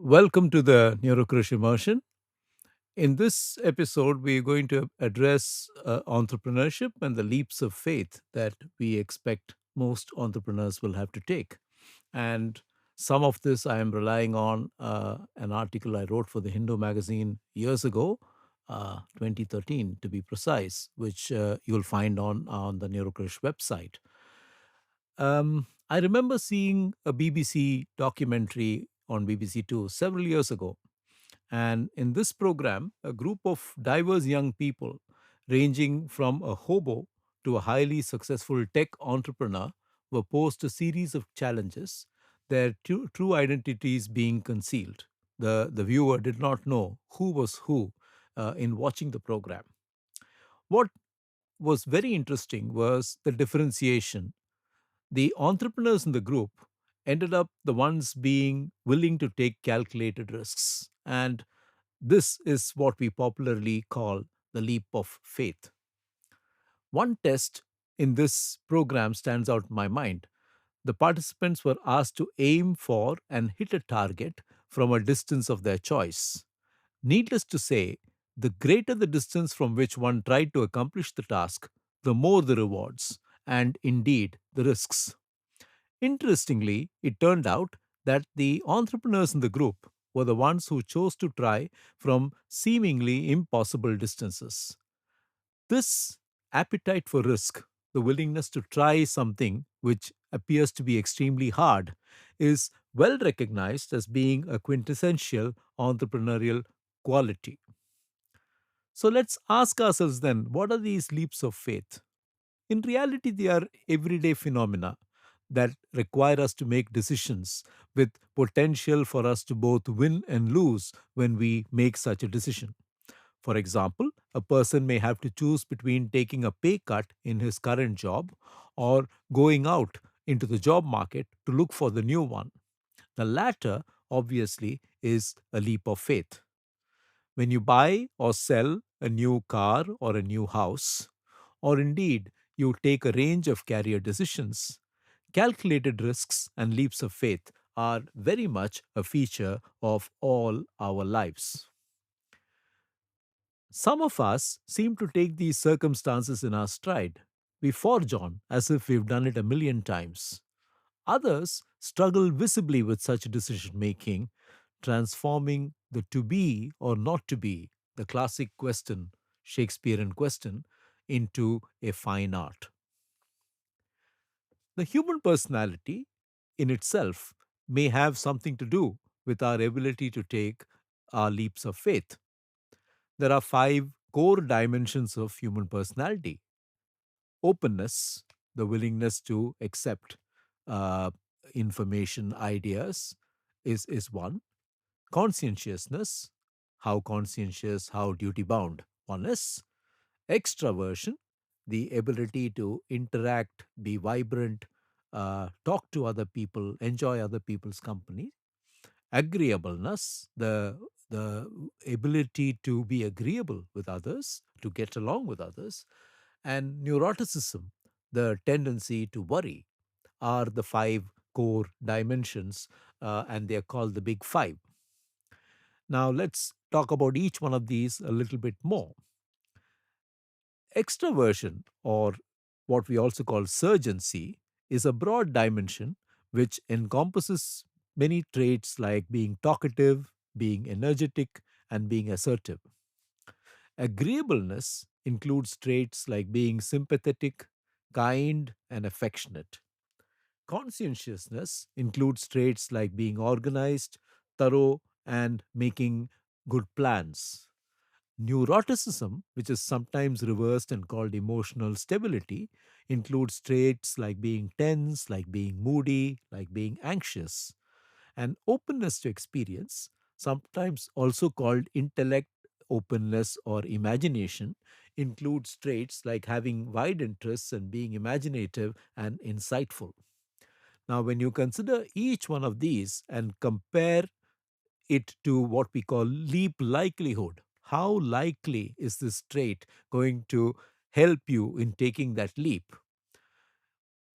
Welcome to the Neurocrush Immersion. In this episode, we're going to address entrepreneurship and the leaps of faith that we expect most entrepreneurs will have to take. And some of this I am relying on an article I wrote for the Hindu magazine years ago, 2013 to be precise, which you'll find on the Neurocrush website. I remember seeing a BBC documentary on BBC Two several years ago, and in this program, a group of diverse young people, ranging from a hobo to a highly successful tech entrepreneur, were posed a series of challenges, their true identities being concealed. The viewer did not know who was who in watching the program. What was very interesting was the differentiation. The entrepreneurs in the group ended up the ones being willing to take calculated risks. And this is what we popularly call the leap of faith. One test in this program stands out in my mind. The participants were asked to aim for and hit a target from a distance of their choice. Needless to say, the greater the distance from which one tried to accomplish the task, the more the rewards, and indeed the risks. Interestingly, it turned out that the entrepreneurs in the group were the ones who chose to try from seemingly impossible distances. This appetite for risk, the willingness to try something which appears to be extremely hard, is well recognized as being a quintessential entrepreneurial quality. So let's ask ourselves then, what are these leaps of faith? In reality, they are everyday phenomena that require us to make decisions with potential for us to both win and lose when we make such a decision. For example, a person may have to choose between taking a pay cut in his current job or going out into the job market to look for the new one. The latter, obviously, is a leap of faith. When you buy or sell a new car or a new house, or indeed you take a range of career decisions, calculated risks and leaps of faith are very much a feature of all our lives. Some of us seem to take these circumstances in our stride. We forge on as if we've done it a million times. Others struggle visibly with such decision making, transforming the to be or not to be, the classic question, Shakespearean question, into a fine art. The human personality in itself may have something to do with our ability to take our leaps of faith. There are five core dimensions of human personality: openness, the willingness to accept uh, information, ideas, is one. Conscientiousness, how conscientious, how duty bound one is. Extraversion, the ability to interact, be vibrant, talk to other people, enjoy other people's company. Agreeableness, the ability to be agreeable with others, to get along with others. And neuroticism, the tendency to worry, are the five core dimensions, and they are called the big five. Now, let's talk about each one of these a little bit more. Extroversion, or what we also call surgency, is a broad dimension which encompasses many traits like being talkative, being energetic, and being assertive. Agreeableness includes traits like being sympathetic, kind, and affectionate. Conscientiousness includes traits like being organized, thorough, and making good plans. Neuroticism, which is sometimes reversed and called emotional stability, includes traits like being tense, like being moody, like being anxious. And openness to experience, sometimes also called intellect openness or imagination, includes traits like having wide interests and being imaginative and insightful. Now, when you consider each one of these and compare it to what we call leap likelihood, how likely is this trait going to help you in taking that leap?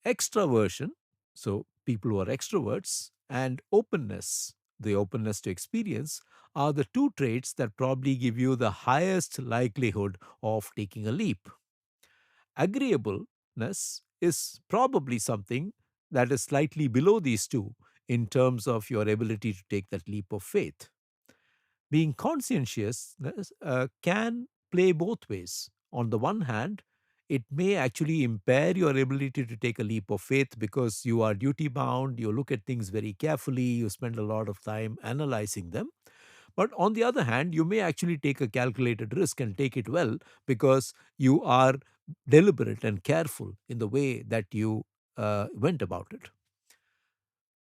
Extraversion, so people who are extroverts, and openness, the openness to experience, are the two traits that probably give you the highest likelihood of taking a leap. Agreeableness is probably something that is slightly below these two in terms of your ability to take that leap of faith. Being conscientious can play both ways. On the one hand, it may actually impair your ability to take a leap of faith because you are duty bound, you look at things very carefully, you spend a lot of time analyzing them. But on the other hand, you may actually take a calculated risk and take it well because you are deliberate and careful in the way that you went about it.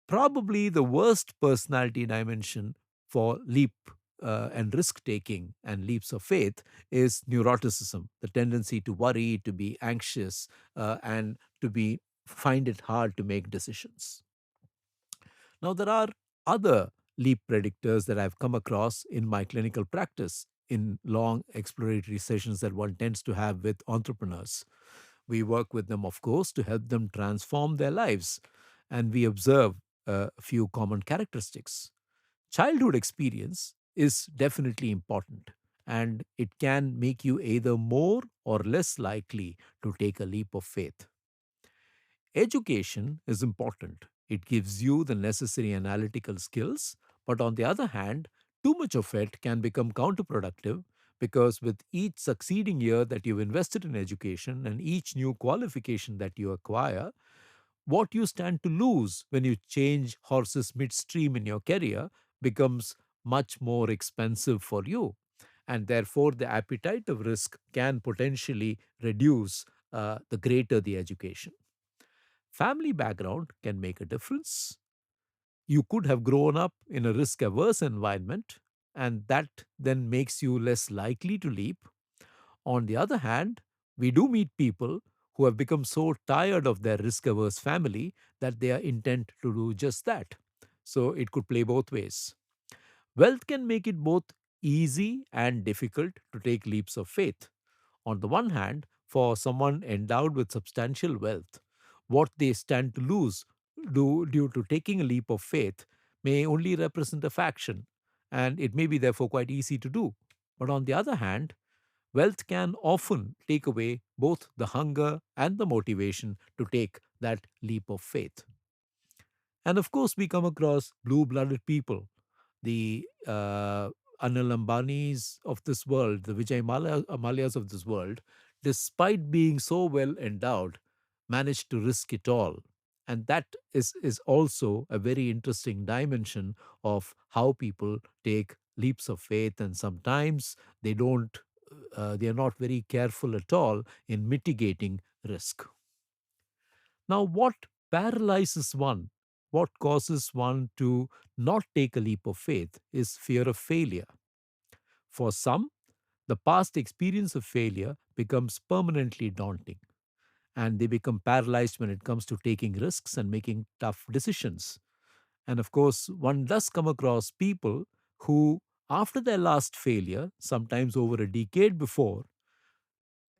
Probably the worst personality dimension for leap and risk taking and leaps of faith is neuroticism, the tendency to worry, to be anxious, and to be find it hard to make decisions. Now, there are other leap predictors that I've come across in my clinical practice in long exploratory sessions that one tends to have with entrepreneurs. We work with them, of course, to help them transform their lives, and we observe a few common characteristics. Childhood experience is definitely important, and it can make you either more or less likely to take a leap of faith. Education is important. It gives you the necessary analytical skills, but on the other hand, too much of it can become counterproductive because with each succeeding year that you've invested in education and each new qualification that you acquire, what you stand to lose when you change horses midstream in your career becomes much more expensive for you. And therefore, the appetite of risk can potentially reduce the greater the education. Family background can make a difference. You could have grown up in a risk averse environment, and that then makes you less likely to leap. On the other hand, we do meet people who have become so tired of their risk averse family that they are intent to do just that. So it could play both ways. Wealth can make it both easy and difficult to take leaps of faith. On the one hand, for someone endowed with substantial wealth, what they stand to lose due to taking a leap of faith may only represent a fraction, and it may be therefore quite easy to do. But on the other hand, wealth can often take away both the hunger and the motivation to take that leap of faith. And of course, we come across blue blooded people, the Anil Ambanis of this world, the Amalyas of this world, despite being so well endowed, managed to risk it all. And that is also a very interesting dimension of how people take leaps of faith. And sometimes they are not very careful at all in mitigating risk. Now, what paralyzes one, what causes one to not take a leap of faith is fear of failure. For some, the past experience of failure becomes permanently daunting, and they become paralyzed when it comes to taking risks and making tough decisions. And of course, one does come across people who, after their last failure, sometimes over a decade before,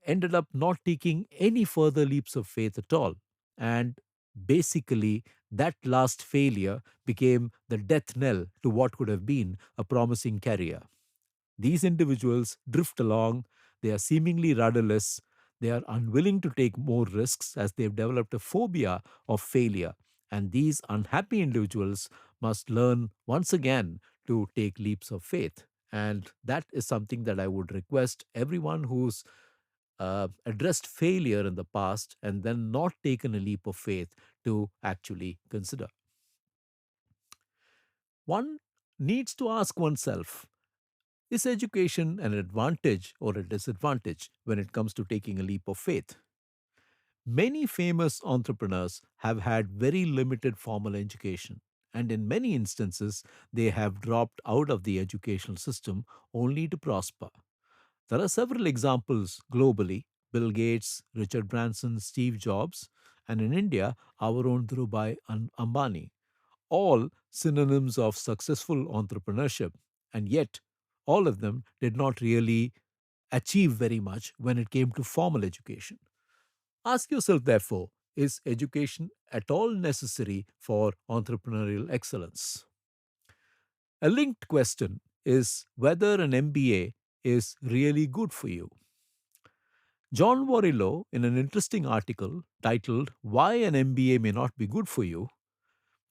ended up not taking any further leaps of faith at all. And basically, that last failure became the death knell to what could have been a promising career. These individuals drift along, they are seemingly rudderless, they are unwilling to take more risks as they've developed a phobia of failure. And these unhappy individuals must learn once again to take leaps of faith. And that is something that I would request everyone who's addressed failure in the past and then not taken a leap of faith to actually consider. One needs to ask oneself, is education an advantage or a disadvantage when it comes to taking a leap of faith? Many famous entrepreneurs have had very limited formal education, and in many instances, they have dropped out of the educational system only to prosper. There are several examples globally: Bill Gates, Richard Branson, Steve Jobs, and in India, our own Dhirubhai Ambani, all synonyms of successful entrepreneurship. And yet, all of them did not really achieve very much when it came to formal education. Ask yourself, therefore, is education at all necessary for entrepreneurial excellence? A linked question is whether an MBA is really good for you. John Warrillow, in an interesting article titled Why an MBA May Not Be Good for You,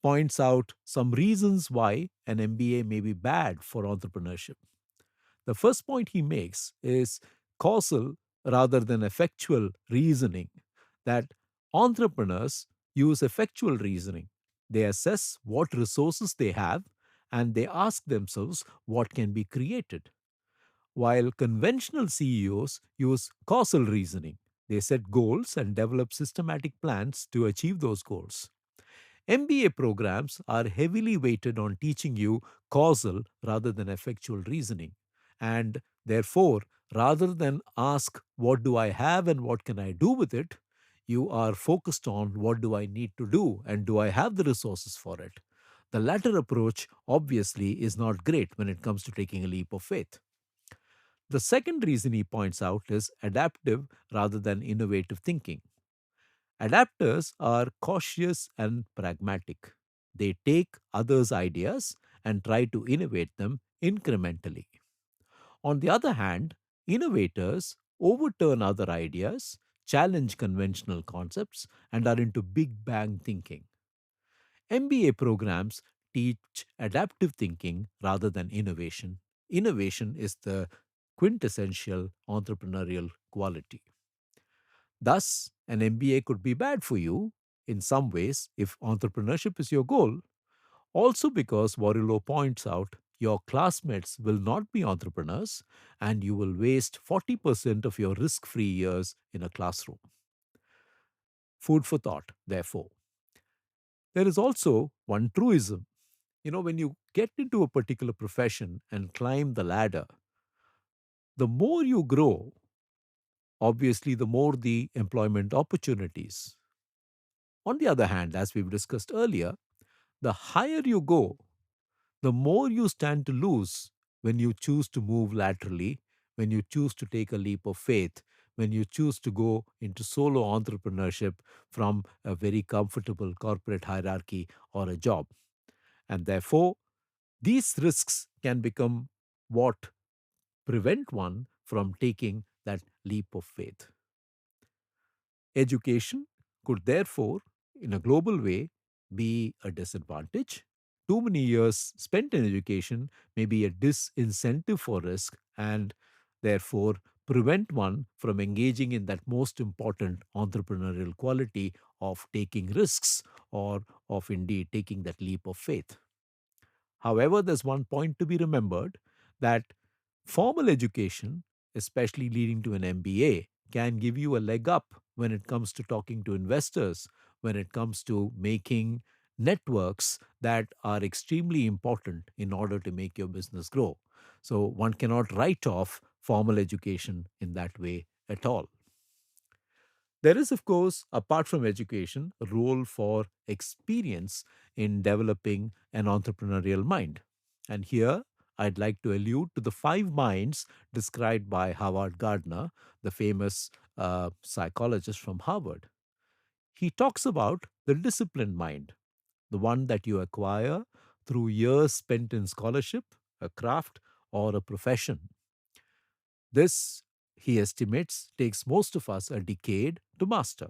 points out some reasons why an MBA may be bad for entrepreneurship. The first point he makes is causal rather than effectual reasoning, that entrepreneurs use effectual reasoning. They assess what resources they have and they ask themselves what can be created, while conventional CEOs use causal reasoning. They set goals and develop systematic plans to achieve those goals. MBA programs are heavily weighted on teaching you causal rather than effectual reasoning. And therefore, rather than ask, what do I have and what can I do with it? You are focused on what do I need to do and do I have the resources for it? The latter approach obviously is not great when it comes to taking a leap of faith. The second reason he points out is adaptive rather than innovative thinking. Adapters are cautious and pragmatic. They take others' ideas and try to innovate them incrementally. On the other hand, innovators overturn other ideas, challenge conventional concepts, and are into big bang thinking. MBA programs teach adaptive thinking rather than innovation. Innovation is the quintessential entrepreneurial quality. Thus, an MBA could be bad for you in some ways if entrepreneurship is your goal. Also, because Warrillow points out your classmates will not be entrepreneurs and you will waste 40% of your risk free years in a classroom. Food for thought, therefore. There is also one truism. When you get into a particular profession and climb the ladder, the more you grow, obviously, the more the employment opportunities. On the other hand, as we've discussed earlier, the higher you go, the more you stand to lose when you choose to move laterally, when you choose to take a leap of faith, when you choose to go into solo entrepreneurship from a very comfortable corporate hierarchy or a job. And therefore, these risks can become what prevent one from taking that leap of faith. Education could therefore, in a global way, be a disadvantage. Too many years spent in education may be a disincentive for risk and therefore prevent one from engaging in that most important entrepreneurial quality of taking risks or of indeed taking that leap of faith. However, there's one point to be remembered that formal education, especially leading to an MBA, can give you a leg up when it comes to talking to investors, when it comes to making networks that are extremely important in order to make your business grow. So one cannot write off formal education in that way at all. There is, of course, apart from education, a role for experience in developing an entrepreneurial mind. And here, I'd like to allude to the five minds described by Howard Gardner, the famous psychologist from Harvard. He talks about the disciplined mind, the one that you acquire through years spent in scholarship, a craft, or a profession. This, he estimates, takes most of us a decade to master.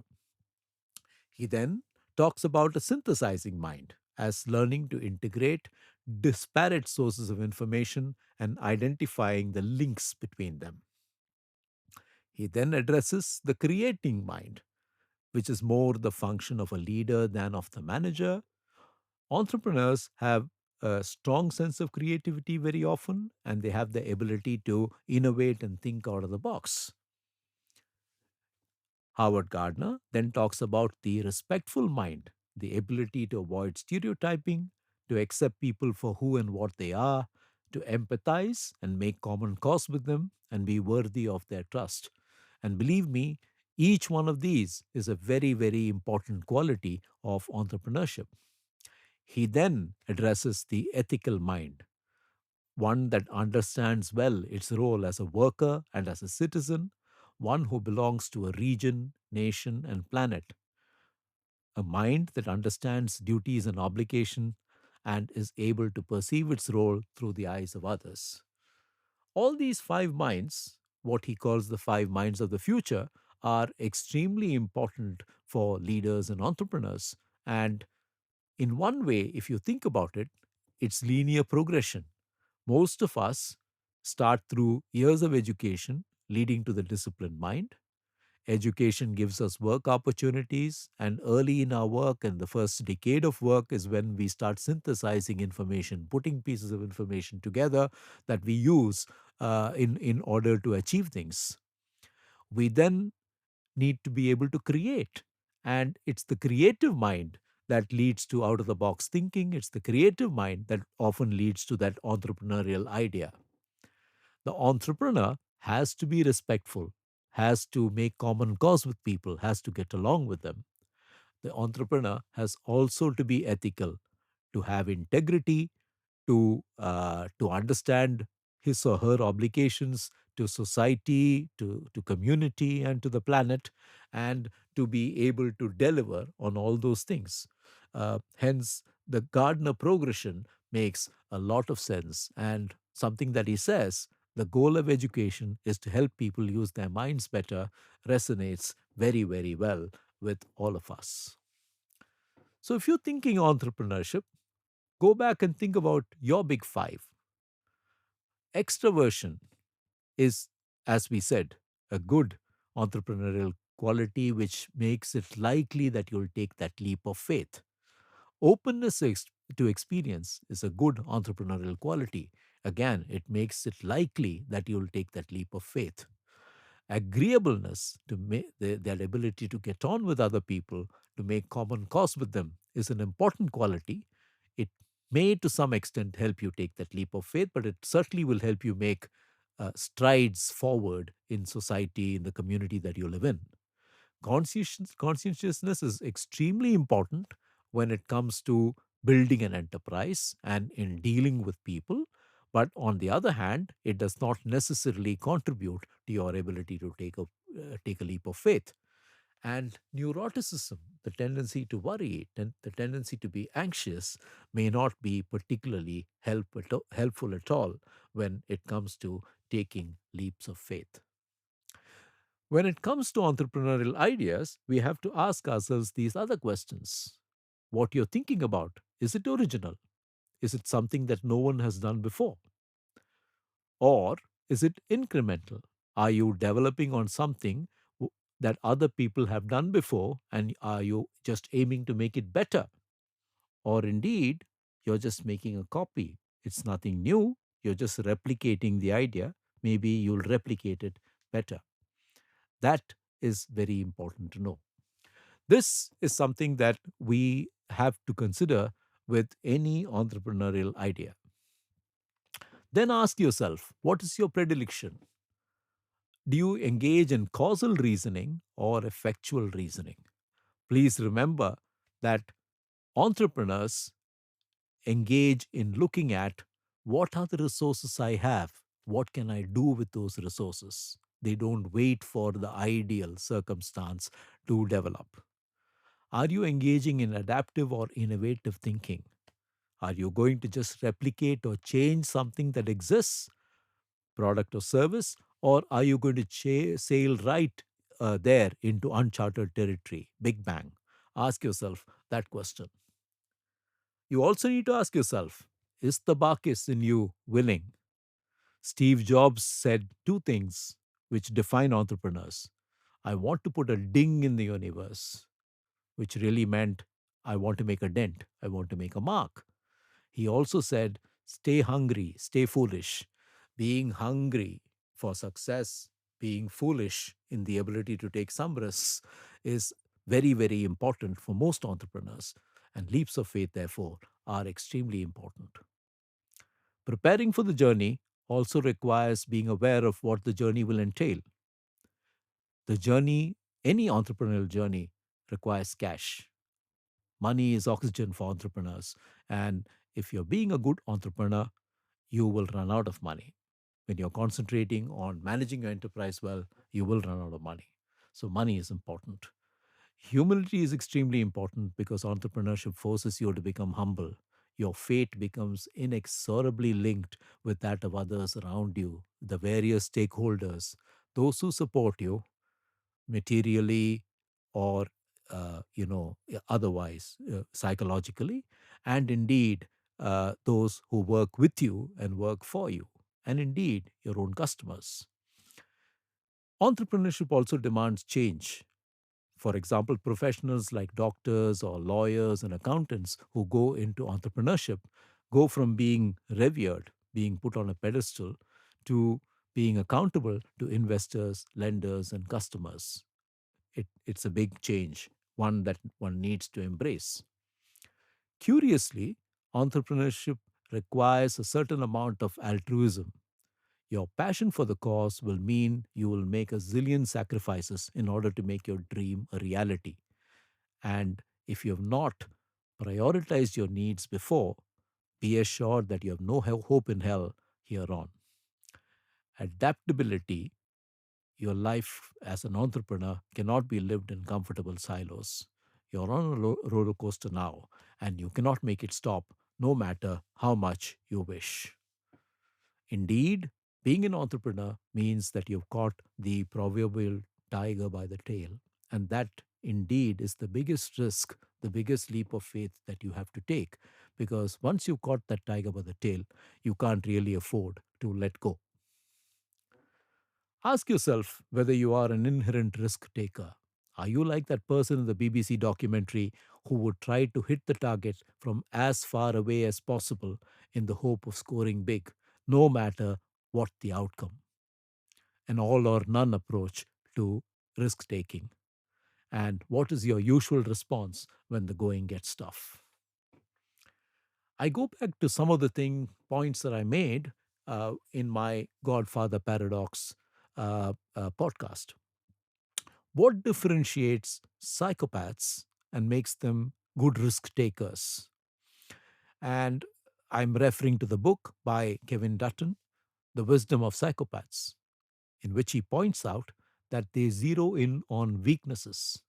He then talks about a synthesizing mind as learning to integrate disparate sources of information and identifying the links between them. He then addresses the creating mind, which is more the function of a leader than of the manager. Entrepreneurs have a strong sense of creativity very often, and they have the ability to innovate and think out of the box. Howard Gardner then talks about the respectful mind, the ability to avoid stereotyping, to accept people for who and what they are, to empathize and make common cause with them, and be worthy of their trust. And believe me, each one of these is a very, very important quality of entrepreneurship. He then addresses the ethical mind, one that understands well its role as a worker and as a citizen, one who belongs to a region, nation, and planet, a mind that understands duties and obligation, and is able to perceive its role through the eyes of others. All these five minds, what he calls the five minds of the future, are extremely important for leaders and entrepreneurs. And in one way, if you think about it, it's linear progression. Most of us start through years of education leading to the disciplined mind. Education gives us work opportunities, and early in our work, and the first decade of work, is when we start synthesizing information, putting pieces of information together that we use in order to achieve things. We then need to be able to create, and it's the creative mind that leads to out of the box thinking. It's the creative mind that often leads to that entrepreneurial idea. The entrepreneur has to be respectful, has to make common cause with people, has to get along with them. The entrepreneur has also to be ethical, to have integrity, to understand his or her obligations to society, to community, and to the planet, and to be able to deliver on all those things. Hence, the Gardner progression makes a lot of sense, and something that he says the goal of education is to help people use their minds better resonates very, very well with all of us. So, if you're thinking entrepreneurship, go back and think about your big five. Extroversion is, as we said, a good entrepreneurial quality which makes it likely that you'll take that leap of faith. Openness to experience is a good entrepreneurial quality. Again, it makes it likely that you'll take that leap of faith. Agreeableness, that ability to get on with other people, to make common cause with them, is an important quality. It may, to some extent, help you take that leap of faith, but it certainly will help you make strides forward in society, in the community that you live in. Conscientiousness is extremely important when it comes to building an enterprise and in dealing with people. But on the other hand, it does not necessarily contribute to your ability to take a leap of faith. And neuroticism, the tendency to worry, the tendency to be anxious, may not be particularly helpful at all when it comes to taking leaps of faith. When it comes to entrepreneurial ideas, we have to ask ourselves these other questions. What you're thinking about, is it original? Is it something that no one has done before? Or is it incremental? Are you developing on something that other people have done before, and are you just aiming to make it better? Or indeed, you're just making a copy. It's nothing new. You're just replicating the idea. Maybe you'll replicate it better. That is very important to know. This is something that we have to consider with any entrepreneurial idea. Then ask yourself, what is your predilection? Do you engage in causal reasoning or effectual reasoning? Please remember that entrepreneurs engage in looking at what are the resources I have? What can I do with those resources? They don't wait for the ideal circumstance to develop. Are you engaging in adaptive or innovative thinking? Are you going to just replicate or change something that exists, product or service, or are you going to sail right there into uncharted territory? Big bang. Ask yourself that question. You also need to ask yourself, is the Bacchus in you willing? Steve Jobs said two things which define entrepreneurs. I want to put a ding in the universe, which really meant I want to make a dent, I want to make a mark. He also said, stay hungry, stay foolish. Being hungry for success, being foolish in the ability to take some risks is very, very important for most entrepreneurs. And leaps of faith, therefore, are extremely important. Preparing for the journey also requires being aware of what the journey will entail. The journey, any entrepreneurial journey, requires cash. Money is oxygen for entrepreneurs. And if you're being a good entrepreneur, you will run out of money. When you're concentrating on managing your enterprise well, you will run out of money. So, money is important. Humility is extremely important because entrepreneurship forces you to become humble. your fate becomes inexorably linked with that of others around you, the various stakeholders, those who support you materially or otherwise, psychologically, and indeed those who work with you and work for you, and indeed your own customers. Entrepreneurship also demands change. For example, professionals like doctors or lawyers and accountants who go into entrepreneurship go from being revered, being put on a pedestal, to being accountable to investors, lenders, and customers. It's a big change, one that one needs to embrace. Curiously, entrepreneurship requires a certain amount of altruism. Your passion for the cause will mean you will make a zillion sacrifices in order to make your dream a reality. And if you have not prioritized your needs before, be assured that you have no hope in hell here on. Adaptability, your life as an entrepreneur cannot be lived in comfortable silos. You're on a roller coaster now, and you cannot make it stop no matter how much you wish. Indeed, being an entrepreneur means that you've caught the proverbial tiger by the tail. And that indeed is the biggest risk, the biggest leap of faith that you have to take. Because once you've caught that tiger by the tail, you can't really afford to let go. Ask yourself whether you are an inherent risk taker. Are you like that person in the BBC documentary who would try to hit the target from as far away as possible in the hope of scoring big, no matter what the outcome? An all or none approach to risk taking. And what is your usual response when the going gets tough? I go back to some of the points that I made in my Godfather Paradox podcast. What differentiates psychopaths and makes them good risk takers? And I'm referring to the book by Kevin Dutton, The Wisdom of Psychopaths, in which he points out that they zero in on weaknesses.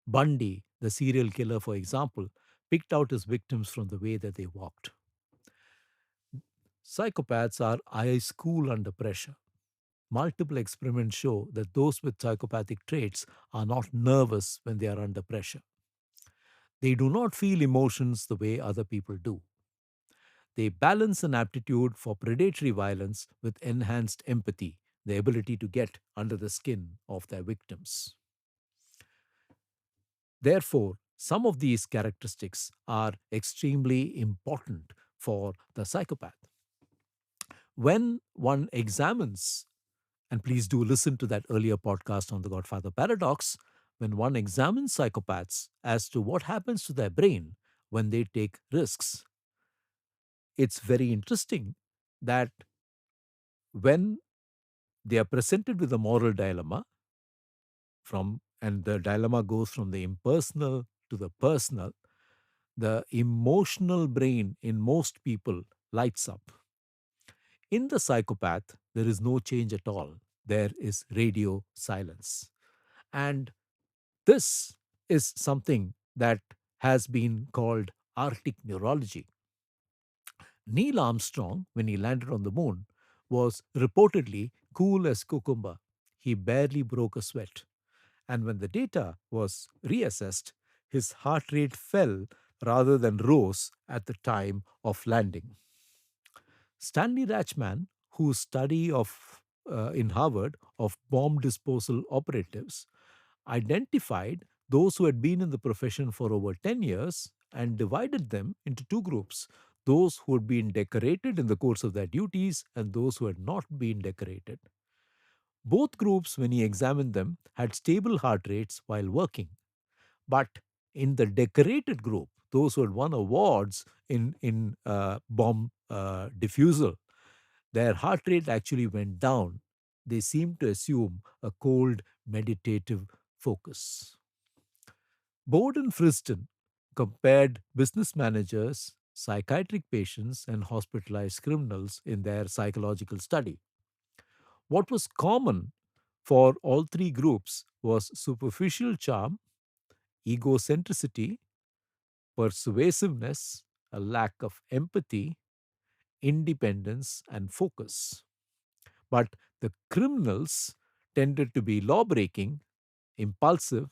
Bundy, the serial killer, for example, picked out his victims from the way that they walked. Psychopaths are ice cool under pressure. Multiple experiments show that those with psychopathic traits are not nervous when they are under pressure. They do not feel emotions the way other people do. They balance an aptitude for predatory violence with enhanced empathy, the ability to get under the skin of their victims. Therefore, some of these characteristics are extremely important for the psychopath. When one examines, and please do listen to that earlier podcast on the Godfather Paradox, when one examines psychopaths as to what happens to their brain when they take risks, it's very interesting that when they are presented with a moral dilemma, and the dilemma goes from the impersonal to the personal, the emotional brain in most people lights up. In the psychopath, there is no change at all. There is radio silence. And this is something that has been called Arctic neurology. Neil Armstrong, when he landed on the moon, was reportedly cool as cucumber. He barely broke a sweat. And when the data was reassessed, his heart rate fell rather than rose at the time of landing. Stanley Rachman, whose study in Harvard of bomb disposal operatives identified those who had been in the profession for over 10 years and divided them into two groups: those who had been decorated in the course of their duties and those who had not been decorated. Both groups, when he examined them, had stable heart rates while working. But in the decorated group, those who had won awards in bomb diffusal, their heart rate actually went down. They seemed to assume a cold, meditative focus. Bode and Friston compared business managers, psychiatric patients, and hospitalized criminals in their psychological study. What was common for all three groups was superficial charm, egocentricity, persuasiveness, a lack of empathy, independence, and focus. But the criminals tended to be law breaking, impulsive,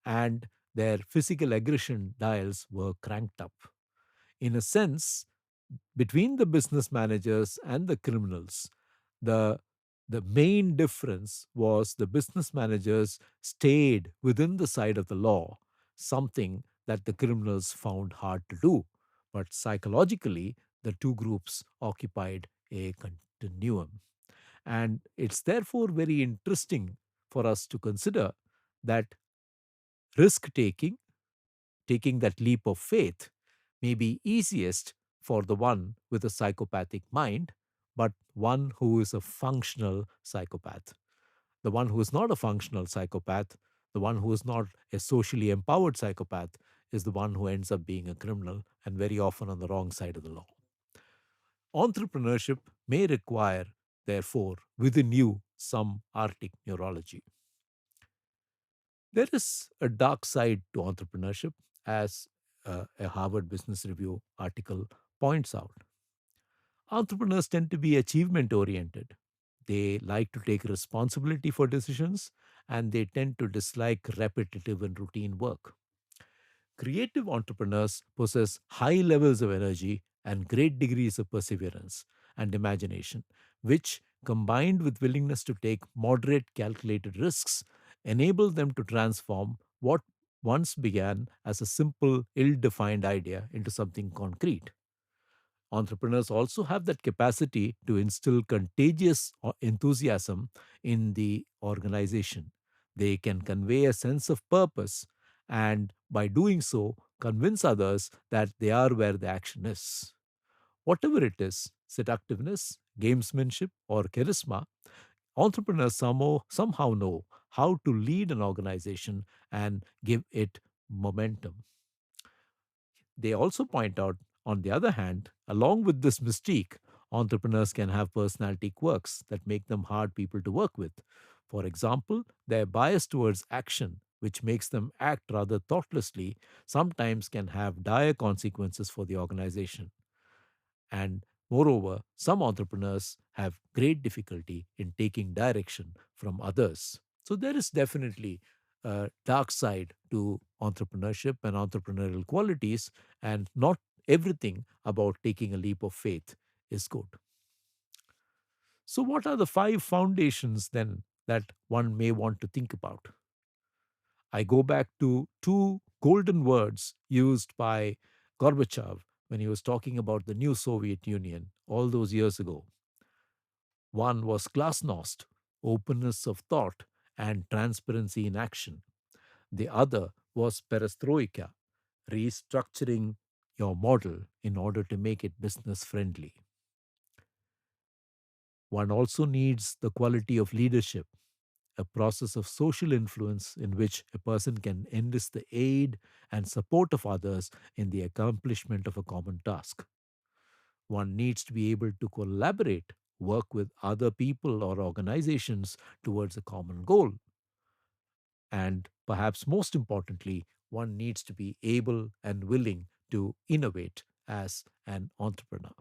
and their physical aggression dials were cranked up. In a sense, between the business managers and the criminals, the the main difference was the business managers stayed within the side of the law, something that the criminals found hard to do. But psychologically, the two groups occupied a continuum. And it's therefore very interesting for us to consider that risk taking, taking that leap of faith, may be easiest for the one with a psychopathic mind, but one who is a functional psychopath. The one who is not a functional psychopath, the one who is not a socially empowered psychopath, is the one who ends up being a criminal and very often on the wrong side of the law. Entrepreneurship may require, therefore, within you some Arctic neurology. There is a dark side to entrepreneurship, as a Harvard Business Review article points out. Entrepreneurs tend to be achievement oriented. They like to take responsibility for decisions and they tend to dislike repetitive and routine work. Creative entrepreneurs possess high levels of energy and great degrees of perseverance and imagination, which, combined with willingness to take moderate, calculated risks, enable them to transform what once began as a simple, ill defined idea into something concrete. Entrepreneurs also have that capacity to instill contagious enthusiasm in the organization. They can convey a sense of purpose and, by doing so, convince others that they are where the action is. Whatever it is, seductiveness, gamesmanship, or charisma, entrepreneurs somehow know how to lead an organization and give it momentum. They also point out, on the other hand, along with this mystique, entrepreneurs can have personality quirks that make them hard people to work with. For example, their bias towards action, which makes them act rather thoughtlessly, sometimes can have dire consequences for the organization. And moreover, some entrepreneurs have great difficulty in taking direction from others. So there is definitely a dark side to entrepreneurship and entrepreneurial qualities, and not everything about taking a leap of faith is good. So, what are the five foundations then that one may want to think about? I go back to two golden words used by Gorbachev when he was talking about the new Soviet Union all those years ago. One was glasnost, openness of thought and transparency in action. The other was perestroika, restructuring your model in order to make it business friendly. One also needs the quality of leadership, a process of social influence in which a person can enlist the aid and support of others in the accomplishment of a common task. One needs to be able to collaborate, work with other people or organizations towards a common goal. And perhaps most importantly, one needs to be able and willing to innovate as an entrepreneur.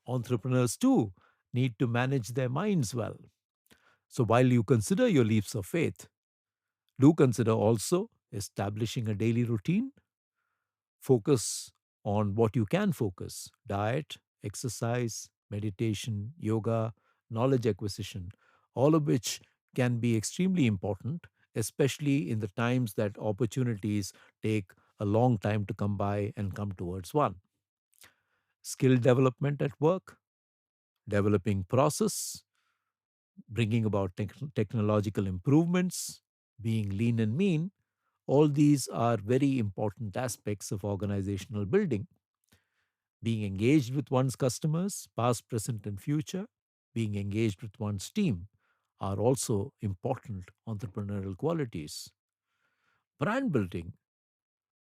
Entrepreneurs, too, need to manage their minds well. So while you consider your leaps of faith, do consider also establishing a daily routine. Focus on what you can focus: diet, exercise, meditation, yoga, knowledge acquisition, all of which can be extremely important, especially in the times that opportunities take a long time to come by and come towards one. Skill development at work, developing process, bringing about technological improvements, being lean and mean, all these are very important aspects of organizational building. Being engaged with one's customers, past, present, and future, being engaged with one's team are also important entrepreneurial qualities. Brand building,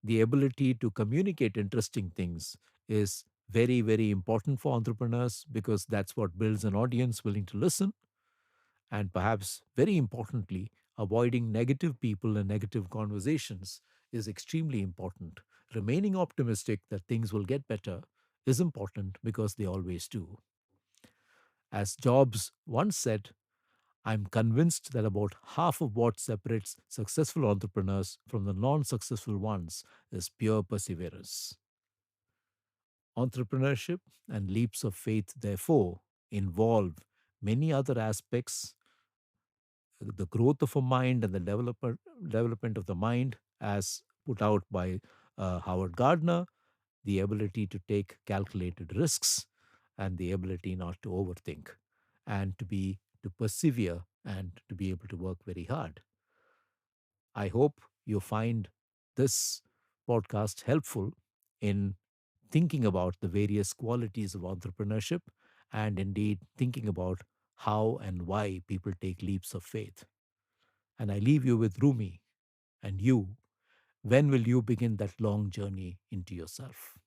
the ability to communicate interesting things, is very, very important for entrepreneurs because that's what builds an audience willing to listen. And perhaps very importantly, avoiding negative people and negative conversations is extremely important. remaining optimistic that things will get better is important because they always do. As Jobs once said, I'm convinced that about half of what separates successful entrepreneurs from the non successful ones is pure perseverance. Entrepreneurship and leaps of faith, therefore, involve many other aspects: the growth of a mind and the development of the mind, as put out by Howard Gardner, the ability to take calculated risks, and the ability not to overthink, and to persevere and to be able to work very hard. I hope you find this podcast helpful in thinking about the various qualities of entrepreneurship and indeed thinking about how and why people take leaps of faith. And I leave you with Rumi and you. When will you begin that long journey into yourself?